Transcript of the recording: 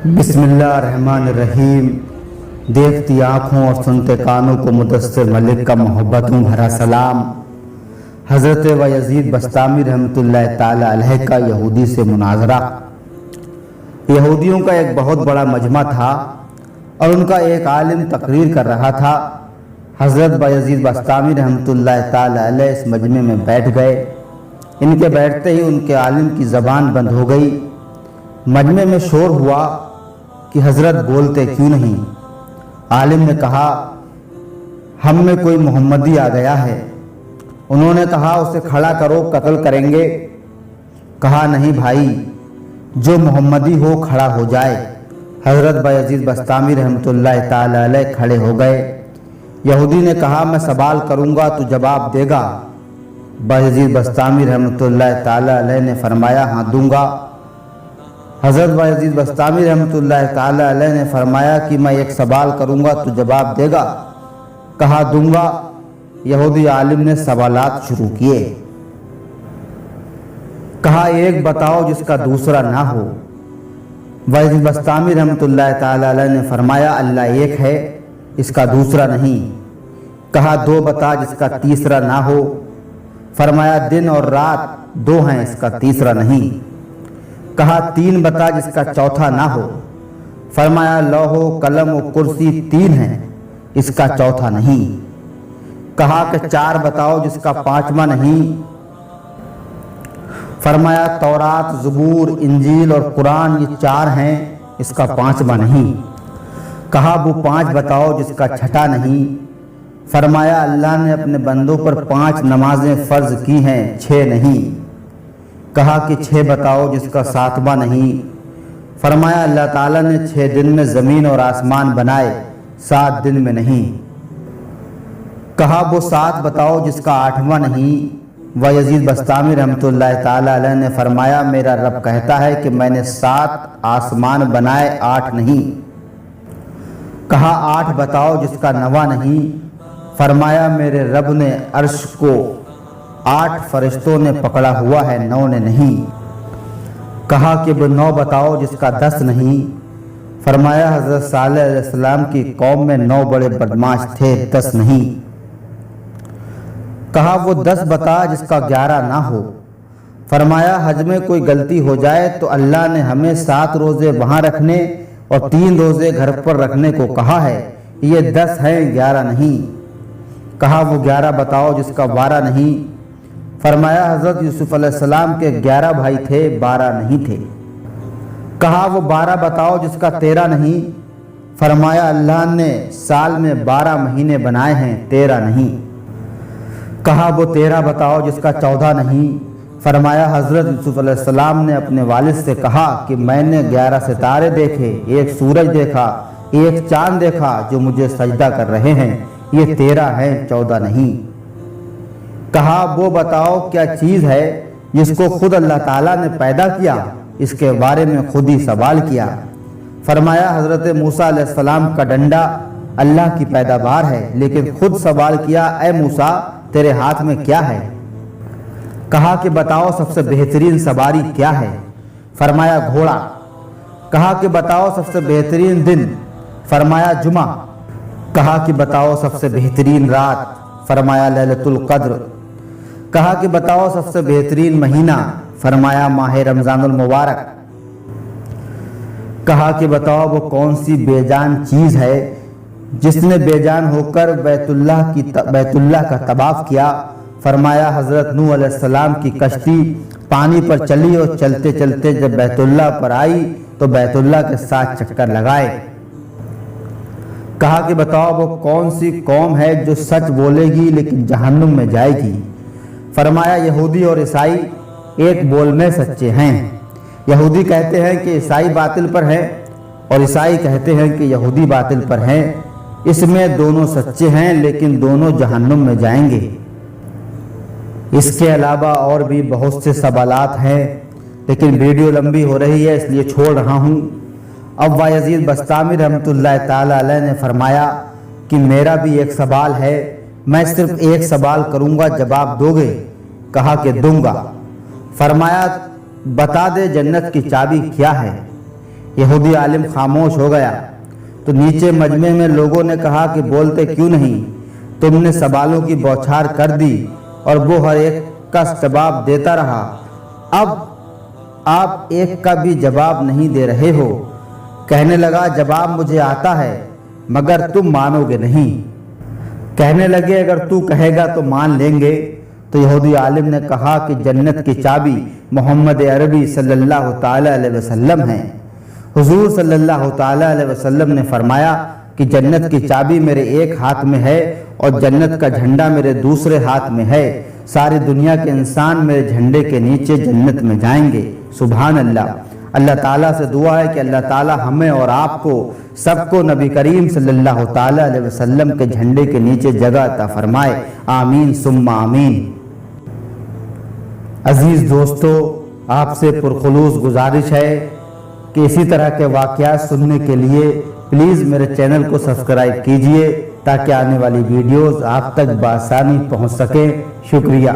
बिस्मिल्लाहिर्रहमानिर्रहीम। देखती आँखों और सुनते कानों को मुदस्सिर मलिक का मोहब्बतों भरा सलाम। हज़रत यज़ीद बस्तामी रहमतुल्लाह ताला अलैह का यहूदी से मुनाजरा। यहूदियों का एक बहुत बड़ा मजमा था और उनका एक आलिम तकरीर कर रहा था। हज़रत यज़ीद बस्तामी रहमतुल्लाह ताला अलैह इस मजमे में बैठ गए। इनके बैठते ही उनके आलिम की ज़बान बंद हो गई। मजमे में शोर हुआ कि हज़रत बोलते क्यों नहीं। आलिम ने कहा, हम में कोई मोहम्मदी आ गया है। उन्होंने कहा, उसे खड़ा करो, कत्ल करेंगे। कहा, नहीं भाई, जो मोहम्मदी हो खड़ा हो जाए। हज़रत यज़ीद बस्तामी रहमतुल्लाह ताला अलैह खड़े हो गए। यहूदी ने कहा, मैं सवाल करूँगा तो जवाब देगा। यज़ीद बस्तामी रहमतुल्लाह ताला अलैह ने फरमाया, हाँ दूंगा। हज़रत यज़ीद बस्तामी रहमतुल्लाह ताला अलैह ने फरमाया कि मैं एक सवाल करूँगा तो जवाब देगा। कहा, दूंगा। यहूदी आलिम ने सवालात शुरू किए। कहा, एक बताओ जिसका दूसरा ना हो। यज़ीद बस्तामी रहमतुल्लाह ताला अलैह ने फरमाया, अल्लाह एक है, इसका दूसरा नहीं। कहा, दो बता जिसका तीसरा ना हो। फरमाया, दिन और रात दो हैं, इसका तीसरा नहीं। कहा, तीन बता जिसका चौथा ना हो। फरमाया, लौहो कलम और कुर्सी तीन हैं, इसका चौथा नहीं। कहा कि चार बताओ जिसका पांचवा नहीं। फरमाया, तौरात, ज़बूर, इंजील और कुरान ये चार हैं, इसका पांचवा नहीं। कहा, वो पांच बताओ जिसका छठा नहीं। फरमाया, अल्लाह ने अपने बंदों पर 5 नमाजें फ़र्ज की हैं, 6 नहीं। कहा कि 6 बताओ जिसका 7वां नहीं। फरमाया, अल्लाह ताला ने 6 दिन में ज़मीन और आसमान बनाए, 7 दिन में नहीं। कहा, वो 7 बताओ जिसका 8वां नहीं। यज़ीद बस्तामी रहमतुल्लाह ताला अलैह ने फरमाया, मेरा रब कहता है कि मैंने 7 आसमान बनाए, 8 नहीं। कहा, 8 बताओ जिसका 9वां नहीं। फरमाया, मेरे रब ने अर्श को 8 फरिश्तों ने पकड़ा हुआ है, 9 ने नहीं। कहा कि वो 9 बताओ जिसका 10 नहीं। फरमाया, हज़रत सालेह अलैहिस्सलाम की कौम में 9 बड़े बदमाश थे, 10 नहीं। कहा, वो 10 बता जिसका 11 ना हो। फरमाया, हज में कोई गलती हो जाए तो अल्लाह ने हमें 7 रोज़े वहाँ रखने और 3 रोज़े घर पर रखने को कहा है, ये 10 हैं, 11 नहीं। कहा, वो 11 बताओ जिसका 12 नहीं। फरमाया, हज़रत यूसुफ अलैहिस्सलाम के 11 भाई थे, 12 नहीं थे। कहा, वो 12 बताओ जिसका 13 नहीं। फरमाया, अल्लाह ने साल में 12 महीने बनाए हैं, 13 नहीं। कहा, वो 13 बताओ जिसका 14 नहीं। फरमाया, हज़रत यूसुफ अलैहिस्सलाम ने अपने वालिद से कहा कि मैंने 11 सितारे देखे, एक सूरज देखा, एक चांद देखा जो मुझे सजदा कर रहे हैं, ये 13 हैं, 14 नहीं। कहा, वो बताओ क्या चीज़ है जिसको खुद अल्लाह ताला ने पैदा किया, इसके बारे में खुद ही सवाल किया। फरमाया, हज़रत मूसा अलैहिस्सलाम का डंडा अल्लाह की पैदावार है, लेकिन खुद सवाल किया, ए मूसा तेरे हाथ में क्या है। कहा कि बताओ सबसे बेहतरीन सवारी क्या है। फरमाया, घोड़ा। कहा कि बताओ सबसे बेहतरीन दिन। फरमाया, जुमा। कहा कि बताओ सबसे बेहतरीन रात। फरमाया, लैलतुल क़द्र। कहा कि बताओ सबसे बेहतरीन महीना। फरमाया, माह रमज़ानुल मुबारक। कहा कि बताओ वो कौन सी बेजान चीज़ है जिसने बेजान होकर बैतुल्लाह का तवाफ़ किया। फरमाया, हज़रत नूह अलैहिस्सलाम की कश्ती पानी पर चली और चलते चलते जब बैतुल्लाह पर आई तो बैतुल्लाह के 7 चक्कर लगाए। कहा कि बताओ वो कौन सी कौम है जो सच बोलेगी लेकिन जहन्नुम में जाएगी। फरमाया, यहूदी और ईसाई एक बोल में सच्चे हैं। यहूदी कहते हैं कि ईसाई बातिल पर हैं और ईसाई कहते हैं कि यहूदी बातिल पर हैं। इसमें दोनों सच्चे हैं लेकिन दोनों जहन्नुम में जाएंगे। इसके अलावा और भी बहुत से सवालात हैं, लेकिन वीडियो लंबी हो रही है इसलिए छोड़ रहा हूँ। अब यज़ीद बस्तामी रहमतुल्लाह ताला अलैह ने फरमाया कि मेरा भी एक सवाल है, मैं सिर्फ एक सवाल करूँगा, जवाब दोगे। कहा कि दूंगा। फरमाया, बता दे जन्नत की चाबी क्या है। یہودی عالم خاموش ہو گیا تو نیچے مجمع میں لوگوں نے کہا کہ بولتے کیوں نہیں؟ تم نے سوالوں کی بوچھار کر دی اور وہ ہر ایک کا جواب دیتا رہا، اب آپ ایک کا بھی جواب نہیں دے رہے ہو۔ کہنے لگا جواب مجھے آتا ہے مگر تم مانو گے نہیں۔ کہنے لگے اگر تو کہے گا تو مان لیں گے۔ تو یہودی عالم نے کہا کہ جنت کی چابی محمد عربی صلی اللہ تعالیٰ علیہ وسلم ہے۔ حضور صلی اللہ تعالیٰ علیہ وسلم نے فرمایا کہ جنت کی چابی میرے ایک ہاتھ میں ہے اور جنت کا جھنڈا میرے دوسرے ہاتھ میں ہے، ساری دنیا کے انسان میرے جھنڈے کے نیچے جنت میں جائیں گے۔ سبحان اللہ۔ اللہ تعالیٰ سے دعا ہے کہ اللہ تعالیٰ ہمیں اور آپ کو سب کو نبی کریم صلی اللہ تعالیٰ علیہ وسلم کے جھنڈے کے نیچے جگہ عطا فرمائے، آمین ثم آمین۔ عزیز دوستو، آپ سے پرخلوص گزارش ہے کہ اسی طرح کے واقعات سننے کے لیے پلیز میرے چینل کو سبسکرائب کیجئے تاکہ آنے والی ویڈیوز آپ تک بآسانی پہنچ سکیں۔ شکریہ۔